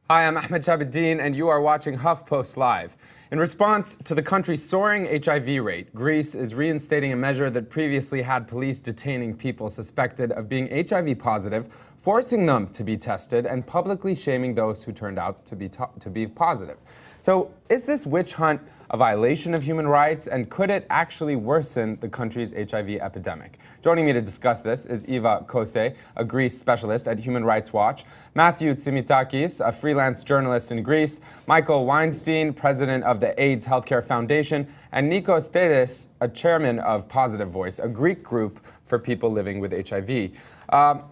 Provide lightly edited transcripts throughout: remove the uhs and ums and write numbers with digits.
Hi, I'm Ahmed Shabuddin, and you are watching HuffPost Live. In response to the country's soaring HIV rate, Greece is reinstating a measure that previously had police detaining people suspected of being HIV positive, forcing them to be tested, and publicly shaming those who turned out to be positive. So, is this witch hunt a violation of human rights, and could it actually worsen the country's HIV epidemic? Joining me to discuss this is Eva Kose, a Greece specialist at Human Rights Watch, Matthew Tsimitakis, a freelance journalist in Greece, Michael Weinstein, president of the AIDS Healthcare Foundation, and Nikos Tedes, a chairman of Positive Voice, a Greek group for people living with HIV.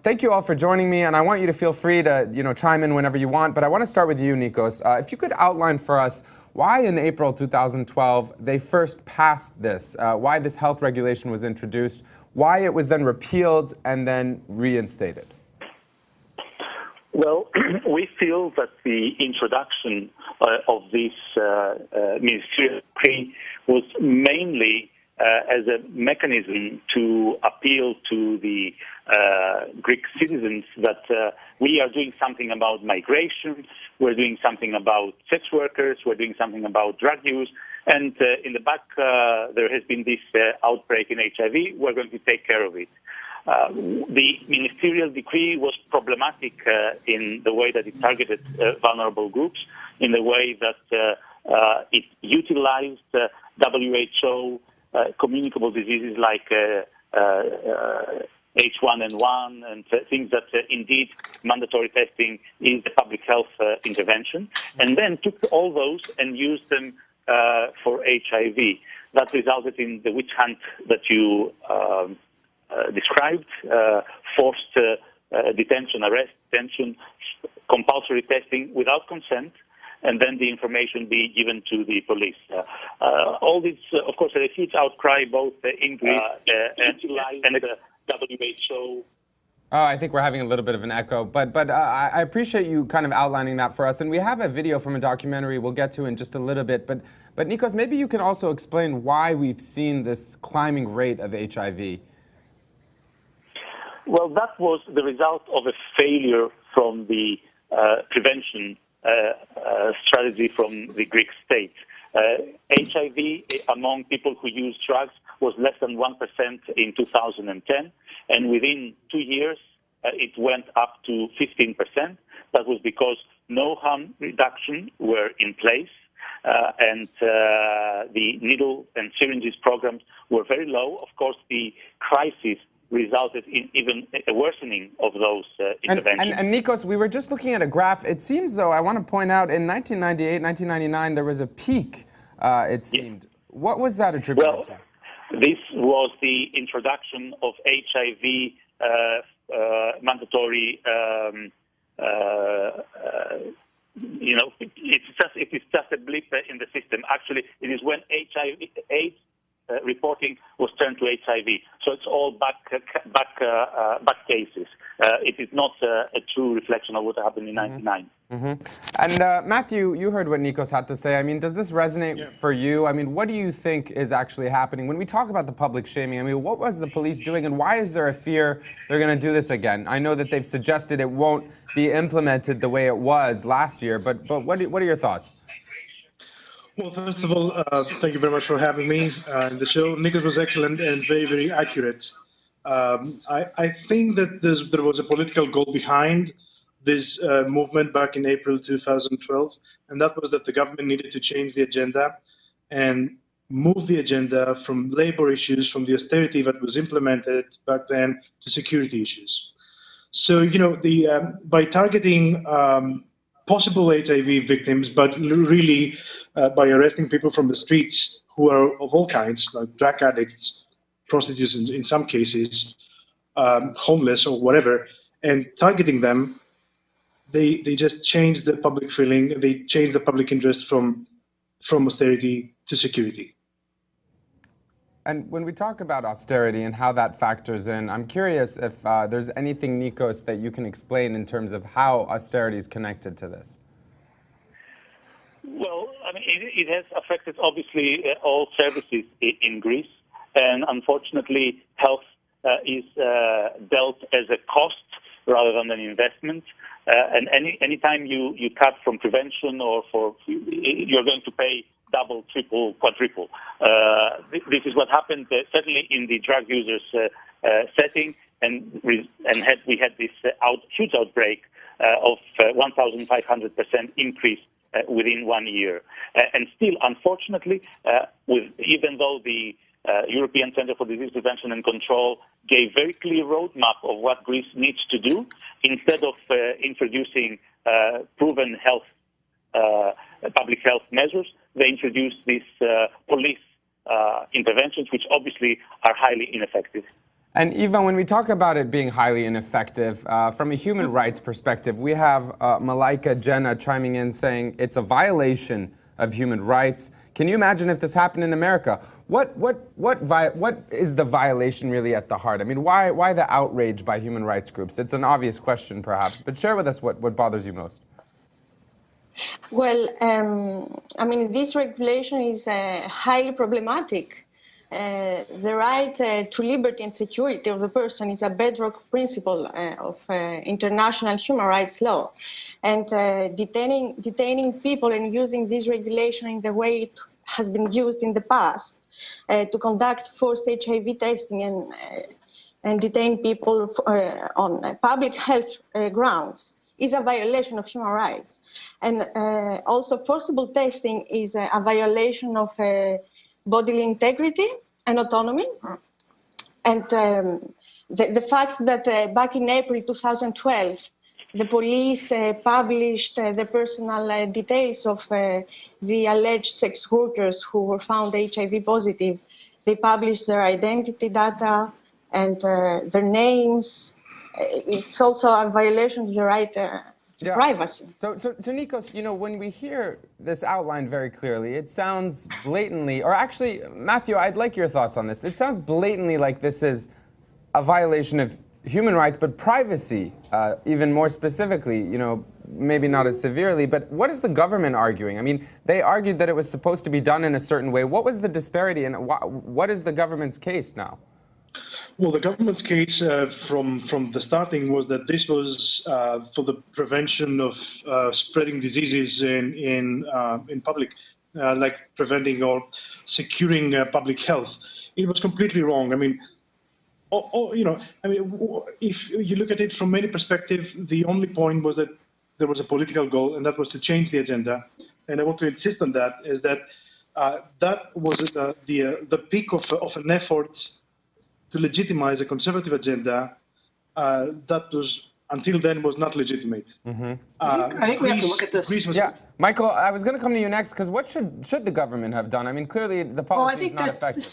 Thank you all for joining me, and I want you to feel free to chime in whenever you want, but I want to start with you, Nikos. If you could outline for us why in April 2012 they first passed this, why this health regulation was introduced, why it was then repealed and then reinstated. Well, we feel that the introduction of this ministerial decree was mainly as a mechanism to appeal to the Greek citizens that we are doing something about migration, we're doing something about sex workers, we're doing something about drug use, and in the back there has been this outbreak in HIV, we're going to take care of it. The ministerial decree was problematic in the way that it targeted vulnerable groups, in the way that it utilized WHO communicable diseases like H1N1 and things that indeed mandatory testing is a public health intervention, and then took all those and used them for HIV. That resulted in the witch hunt that you described, forced detention, arrest, detention, compulsory testing without consent, and then the information be given to the police. All this, of course, had a huge outcry both in Greece and the WHO. I think we're having a little bit of an echo, but I appreciate you kind of outlining that for us. And we have a video from a documentary we'll get to in just a little bit. But Nikos, maybe you can also explain why we've seen this climbing rate of HIV. Well, that was the result of a failure from the prevention strategy from the Greek state. HIV among people who use drugs was less than 1% in 2010, and within 2 years it went up to 15%. That was because no harm reduction were in place, and the needle and syringes programs were very low. Of course, the crisis resulted in even a worsening of those interventions. And Nikos, we were just looking at a graph. It seems, though, I want to point out, in 1998, 1999, there was a peak, it seemed. Yes. What was that attributed to? This was the introduction of HIV mandatory, it is just a blip in the system. Actually, it is when AIDS reporting was turned to HIV. So it's all back cases. It is not a true reflection of what happened in '99. And Matthew, you heard what Nikos had to say. I mean, does this resonate for you? I mean, what do you think is actually happening? When we talk about the public shaming, I mean, what was the police doing, and why is there a fear they're going to do this again? I know that they've suggested it won't be implemented the way it was last year, but what are your thoughts? Well, first of all, thank you very much for having me in the show. Nikos was excellent and very, very accurate. I think that there was a political goal behind this movement back in April 2012, and that was that the government needed to change the agenda and move the agenda from labor issues, from the austerity that was implemented back then, to security issues. So, by targeting possible HIV victims, but really by arresting people from the streets who are of all kinds, like drug addicts, prostitutes in some cases, homeless or whatever, and targeting them, they just changed the public feeling, they changed the public interest from austerity to security. And when we talk about austerity and how that factors in, I'm curious if there's anything, Nikos, that you can explain in terms of how austerity is connected to this. Well, I mean, it has affected, obviously, all services in Greece. And unfortunately, health is dealt as a cost rather than an investment. And anytime you cut from prevention you're going to pay double, triple, quadruple. This is what happened certainly in the drug users setting, and we had this huge outbreak of 1,500% increase within 1 year. And still, unfortunately, even though the European Center for Disease Prevention and Control gave very clear roadmap of what Greece needs to do, instead of introducing proven public health measures, they introduced these police interventions, which obviously are highly ineffective. And Ivan, when we talk about it being highly ineffective, from a human rights perspective, we have Malaika Jenna chiming in saying it's a violation of human rights. Can you imagine if this happened in America? What is the violation really at the heart? I mean, why the outrage by human rights groups? It's an obvious question, perhaps, but share with us what bothers you most. Well, I mean, this regulation is highly problematic. The right to liberty and security of the person is a bedrock principle of international human rights law. And detaining people and using this regulation in the way it has been used in the past to conduct forced HIV testing and detain people on public health grounds is a violation of human rights. And also forcible testing is a violation of bodily integrity and autonomy. And the fact that back in April 2012, the police published the personal details of the alleged sex workers who were found HIV positive. They published their identity data and their names. It's also a violation of the right to privacy. So Nikos, when we hear this outlined very clearly, it sounds blatantly, or actually, Matthew, I'd like your thoughts on this. It sounds blatantly like this is a violation of human rights, but privacy, even more specifically, maybe not as severely, but what is the government arguing? I mean, they argued that it was supposed to be done in a certain way. What was the disparity, and what is the government's case now? Well, the government's case from the starting was that this was for the prevention of spreading diseases in public, like preventing or securing public health. It was completely wrong. I mean, if you look at it from any perspective, the only point was that there was a political goal, and that was to change the agenda. And I want to insist on that, is that that was the peak of an effort to legitimize a conservative agenda that was, until then, was not legitimate. Mm-hmm. I think we have to look at this. Michael, I was going to come to you next, because what should the government have done? I mean, clearly the policy is not effective.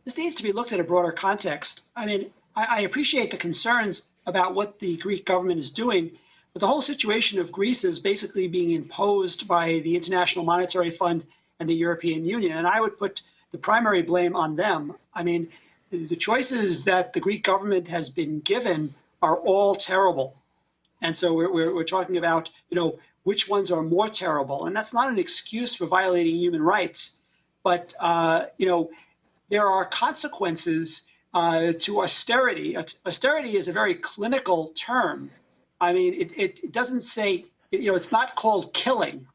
This needs to be looked at a broader context. I mean, I appreciate the concerns about what the Greek government is doing, but the whole situation of Greece is basically being imposed by the International Monetary Fund and the European Union, and I would put the primary blame on them. I mean, the choices that the Greek government has been given are all terrible. And so we're talking about, which ones are more terrible. And that's not an excuse for violating human rights. But, there are consequences to austerity. Austerity is a very clinical term. I mean, it doesn't say, it's not called killing.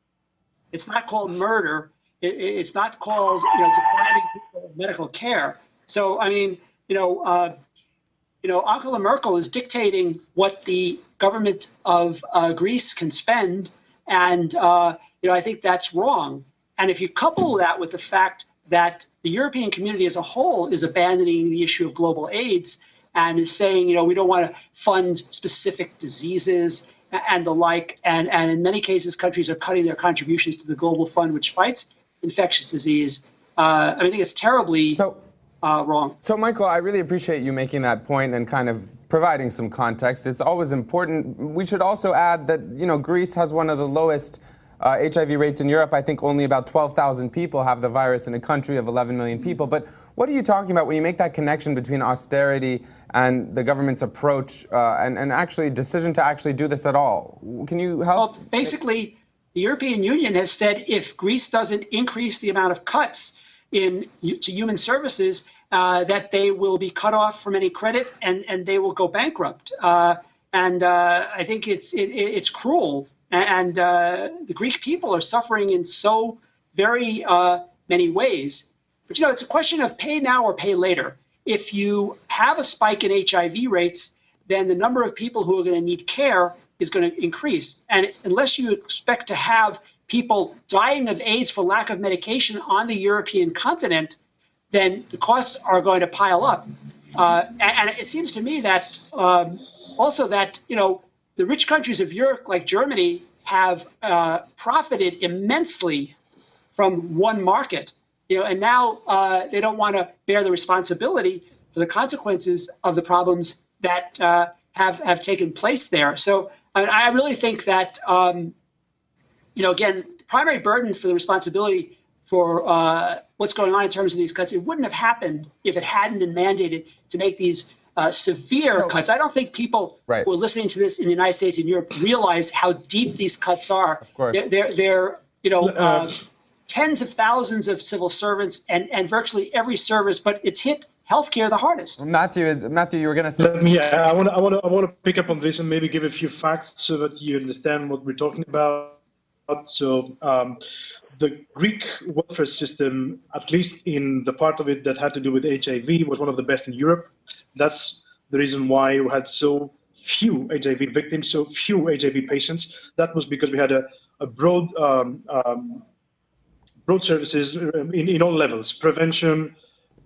It's not called murder. It's not called, depriving people of medical care. So, I mean, Angela Merkel is dictating what the government of Greece can spend. And, I think that's wrong. And if you couple that with the fact that the European community as a whole is abandoning the issue of global AIDS and is saying, we don't want to fund specific diseases and the like. And in many cases, countries are cutting their contributions to the global fund, which fights infectious disease. I think it's terribly wrong. So, Michael, I really appreciate you making that point and kind of providing some context. It's always important. We should also add that, Greece has one of the lowest HIV rates in Europe. I think only about 12,000 people have the virus in a country of 11 million people. But what are you talking about when you make that connection between austerity and the government's approach and actually decision to actually do this at all? Can you help? Well, basically, the European Union has said if Greece doesn't increase the amount of cuts to human services, that they will be cut off from any credit and they will go bankrupt. And I think it's cruel. And the Greek people are suffering in so very many ways. But, it's a question of pay now or pay later. If you have a spike in HIV rates, then the number of people who are going to need care is going to increase. And unless you expect to have people dying of AIDS for lack of medication on the European continent, then the costs are going to pile up. And it seems to me that also that, the rich countries of Europe, like Germany, have profited immensely from one market, and now they don't want to bear the responsibility for the consequences of the problems that have taken place there. So I really think that, again, the primary burden for the responsibility for what's going on in terms of these cuts, it wouldn't have happened if it hadn't been mandated to make these severe cuts. I don't think people who are listening to this in the United States and Europe realize how deep these cuts are. Of course. They're tens of thousands of civil servants and virtually every service, but it's hit healthcare the hardest. Matthew, you were going to say. I want to pick up on this and maybe give a few facts so that you understand what we're talking about. So the Greek welfare system, at least in the part of it that had to do with HIV, was one of the best in Europe. That's the reason why we had so few HIV victims, so few HIV patients. That was because we had a broad services in all levels: prevention,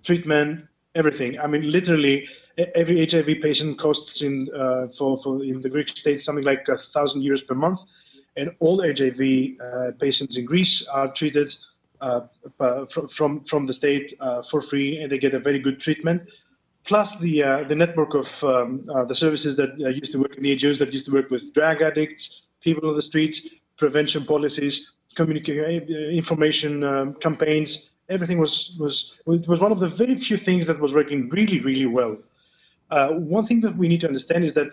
treatment, everything. I mean, literally, every HIV patient costs in the Greek state something like 1,000 euros per month. And all HIV patients in Greece are treated from the state for free, and they get a very good treatment. Plus the network of the services that used to work in the NGOs that used to work with drug addicts, people on the streets, prevention policies, information campaigns. Everything was one of the very few things that was working really, really well. One thing that we need to understand is that,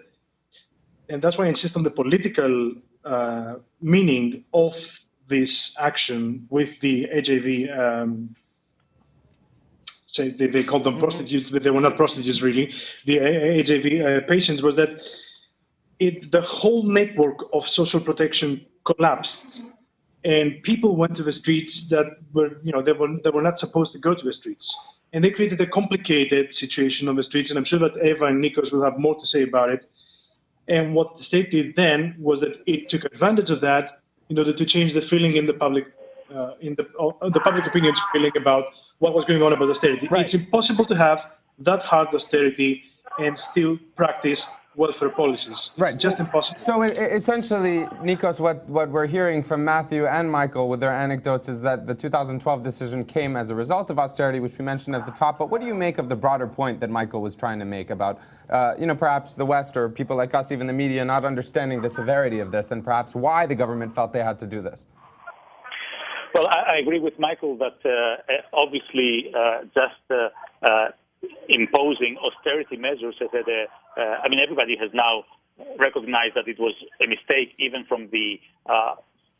and that's why I insist on the political meaning of this action with the HIV, say they called them prostitutes, but they were not prostitutes really, the HIV patients, was that the whole network of social protection collapsed, and people went to the streets that were, they were not supposed to go to the streets. And they created a complicated situation on the streets, and I'm sure that Eva and Nikos will have more to say about it. And what the state did then was that it took advantage of that in order to change the feeling in the public, the public opinion's feeling about what was going on about austerity. Right. It's impossible to have that hard austerity and still practice welfare policies. It's just impossible. So essentially, Nikos, what we're hearing from Matthew and Michael with their anecdotes is that the 2012 decision came as a result of austerity, which we mentioned at the top. But what do you make of the broader point that Michael was trying to make about, perhaps the West or people like us, even the media, not understanding the severity of this and perhaps why the government felt they had to do this? Well, I agree with Michael that obviously imposing austerity measures has had everybody has now recognized that it was a mistake, even from the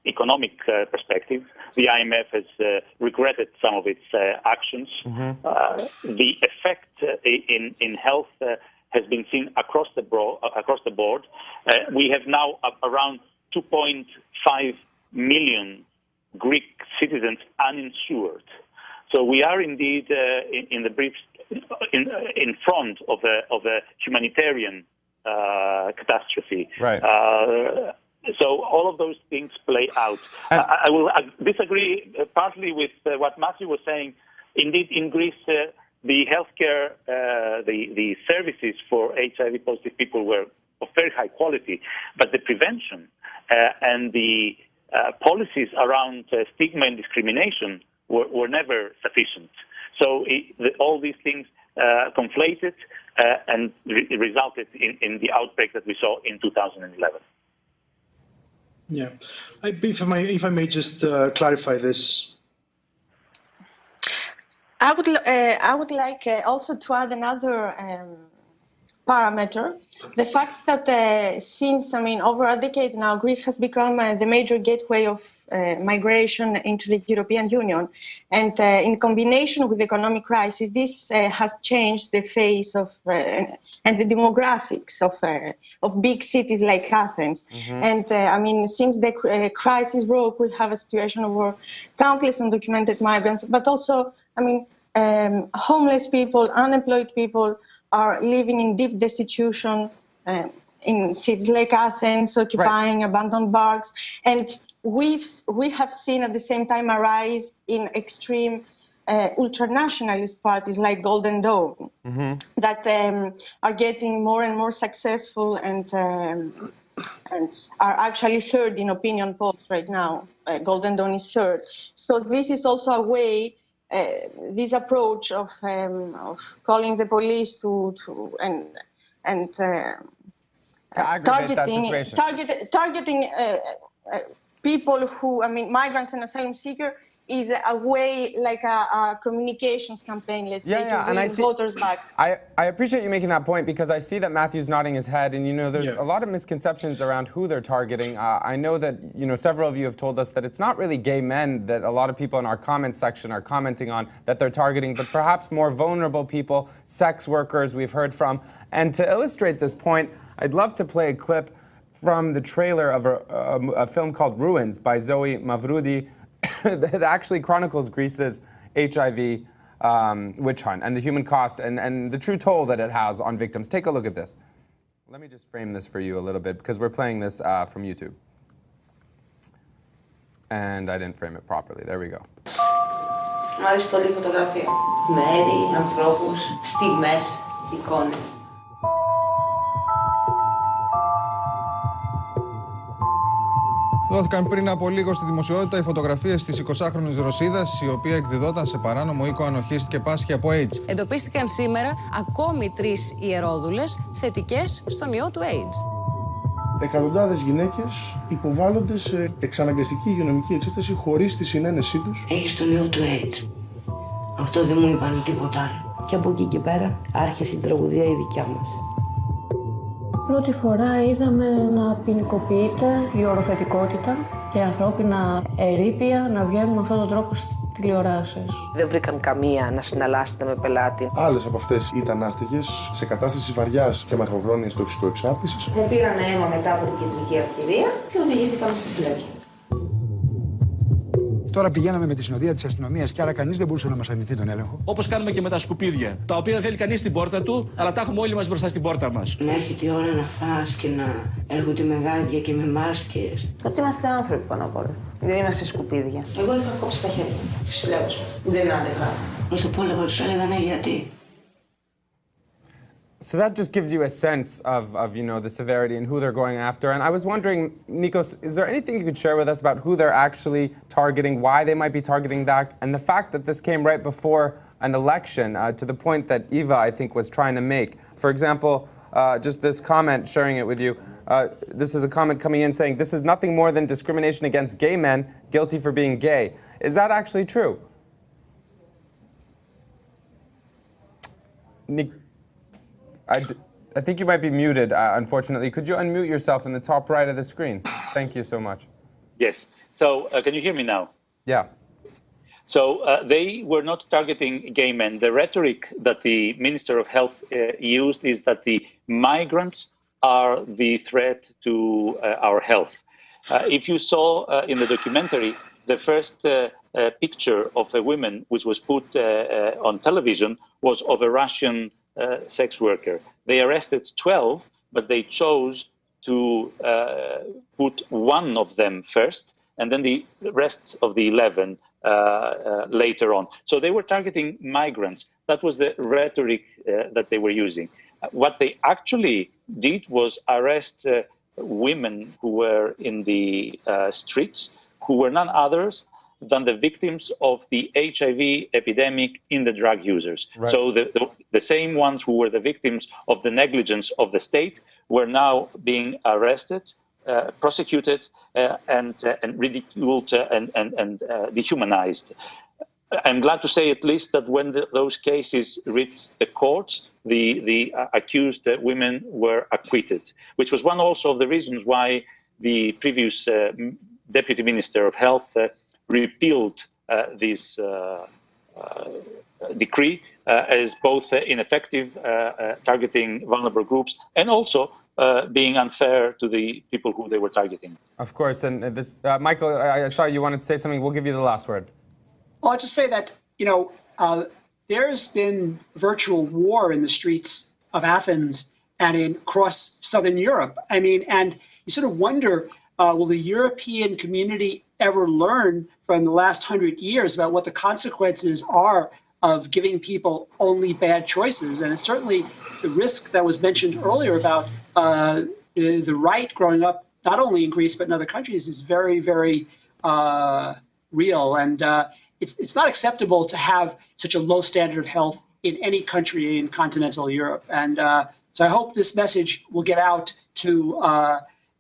economic perspective. The IMF has regretted some of its actions. The effect in health has been seen across the board. We have now around 2.5 million Greek citizens uninsured. So we are indeed in front of a humanitarian catastrophe. Right. So all of those things play out. I will disagree partly with what Matthew was saying. Indeed, in Greece, the healthcare, the services for HIV-positive people were of very high quality, but the prevention and the policies around stigma and discrimination were never sufficient. So all these things conflated and resulted in the outbreak that we saw in 2011. Yeah, if I may just clarify this. I would like also to add another parameter. The fact that since, over a decade now, Greece has become the major gateway of migration into the European Union. And in combination with the economic crisis, this has changed the face of and the demographics of big cities like Athens. Mm-hmm. And since the crisis broke, we have a situation where countless undocumented migrants, but also, homeless people, unemployed people, are living in deep destitution in cities like Athens, occupying abandoned barracks. And we have seen at the same time a rise in extreme ultranationalist parties like Golden Dawn that are getting more and more successful and are actually third in opinion polls right now. Golden Dawn is third. So this is also a way. This approach of calling the police targeting people who, migrants and asylum seekers, is a way like a communications campaign, let's say, to bring voters back. I appreciate you making that point because I see that Matthew's nodding his head, and there's a lot of misconceptions around who they're targeting. I know that several of you have told us that it's not really gay men that a lot of people in our comments section are commenting on that they're targeting, but perhaps more vulnerable people, sex workers we've heard from. And to illustrate this point, I'd love to play a clip from the trailer of a film called Ruins by Zoe Mavroudi that actually chronicles Greece's HIV witch hunt and the human cost and the true toll that it has on victims. Take a look at this. Let me just frame this for you a little bit because we're playing this from YouTube. And I didn't frame it properly. There we go. Μου αρέσει πολύ η φωτογραφία. Μέρη, ανθρώπους, στιγμές, εικόνες. Δόθηκαν πριν από λίγο στη δημοσιότητα οι φωτογραφίες της 20χρονης Ρωσίδας, η οποία εκδιδόταν σε παράνομο οίκο ανοχής και πάσχει από AIDS. Εντοπίστηκαν σήμερα ακόμη 3 ιερόδουλες θετικές στον ιό του AIDS. Εκατοντάδες γυναίκες υποβάλλονται σε εξαναγκαστική υγειονομική εξέταση χωρίς τη συνένεσή τους. Έχεις τον ιό του AIDS. Αυτό δεν μου είπαν τίποτα άλλο. Και από εκεί και πέρα άρχισε η τραγωδία η δικιά μας. Πρώτη φορά είδαμε να ποινικοποιείται η οροθετικότητα και ανθρώπινα ερείπια να βγαίνουν με αυτόν τον τρόπο στις τηλεοράσεις. Δεν βρήκαν καμία να συναλλάσσεται με πελάτη. Άλλες από αυτές ήταν άστεγες σε κατάσταση βαριάς και μακροχρόνιας τοξικοεξάρτησης. Μου πήραν αίμα μετά από την κεντρική αρτηρία και οδηγήθηκαν στη φυλακή. Τώρα πηγαίναμε με τη συνοδεία της αστυνομίας και άρα κανείς δεν μπορούσε να μας αρνηθεί τον έλεγχο. Όπως κάνουμε και με τα σκουπίδια, τα οποία δεν θέλει κανείς στην πόρτα του, αλλά τα έχουμε όλοι μας μπροστά στην πόρτα μας. Να έρχεται η ώρα να φας και να έρχονται με γάντια και με μάσκες. Τότε είμαστε άνθρωποι πάνω απ' όλα. Δεν είμαστε σκουπίδια. Εγώ είχα κόψει τα χέρια της φυλάκης μου. Δεν άντεχα. Πρώτα απ' όλα τους έλεγαν γιατί. So that just gives you a sense of the severity and who they're going after. And I was wondering, Nikos, is there anything you could share with us about who they're actually targeting, why they might be targeting that, and the fact that this came right before an election, to the point that Eva, I think, was trying to make. For example, just this comment, sharing it with you, this is a comment coming in saying, this is nothing more than discrimination against gay men guilty for being gay. Is that actually true? I think you might be muted, unfortunately. Could you unmute yourself in the top right of the screen? Thank you so much. Yes. So can you hear me now? Yeah. So they were not targeting gay men. The rhetoric that the Minister of Health used is that the migrants are the threat to our health. If you saw in the documentary, the first picture of a woman which was put on television was of a Russian sex worker. They arrested 12, but they chose to put one of them first, and then the rest of the 11 later on. So they were targeting migrants. That was the rhetoric that they were using. What they actually did was arrest women who were in the streets, who were none others than the victims of the HIV epidemic in the drug users. Right. So the same ones who were the victims of the negligence of the state were now being arrested, prosecuted, and ridiculed and dehumanized. I'm glad to say at least that when those cases reached the courts, the accused women were acquitted, which was one also of the reasons why the previous Deputy Minister of Health repealed this decree as both ineffective, targeting vulnerable groups, and also being unfair to the people who they were targeting. Of course, and this, Michael, I saw you wanted to say something. We'll give you the last word. Well, I'll just say that, there's been virtual war in the streets of Athens and across Southern Europe. I mean, and you sort of wonder, will the European community ever learn from the last 100 years about what the consequences are of giving people only bad choices? And it's certainly the risk that was mentioned earlier about the right growing up, not only in Greece, but in other countries, is very, very real. And it's not acceptable to have such a low standard of health in any country in continental Europe. And so I hope this message will get out to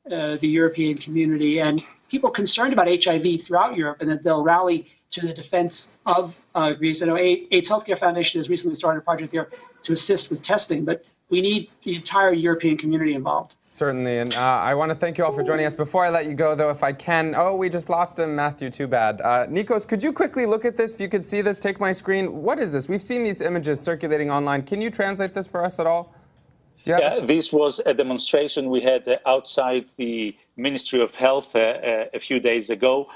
the European community and people concerned about HIV throughout Europe, and that they'll rally to the defense of Greece. I know AIDS Healthcare Foundation has recently started a project there to assist with testing, but we need the entire European community involved. Certainly, and I want to thank you all for joining us. Before I let you go, though, if I can, we just lost him, Matthew, too bad. Nikos, could you quickly look at this? If you could see this, take my screen. What is this? We've seen these images circulating online. Can you translate this for us at all? Yeah, this was a demonstration we had outside the Ministry of Health a few days ago,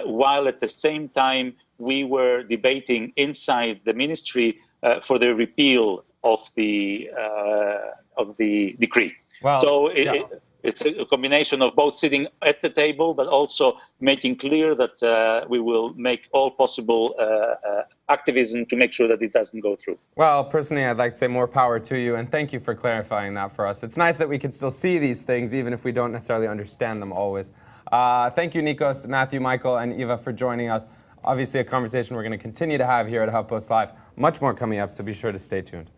while at the same time we were debating inside the ministry for the repeal of the decree. Wow. So it's a combination of both sitting at the table, but also making clear that we will make all possible activism to make sure that it doesn't go through. Well, personally, I'd like to say more power to you, and thank you for clarifying that for us. It's nice that we can still see these things, even if we don't necessarily understand them always. Thank you, Nikos, Matthew, Michael, and Eva for joining us. Obviously, a conversation we're going to continue to have here at HuffPost Live. Much more coming up, so be sure to stay tuned.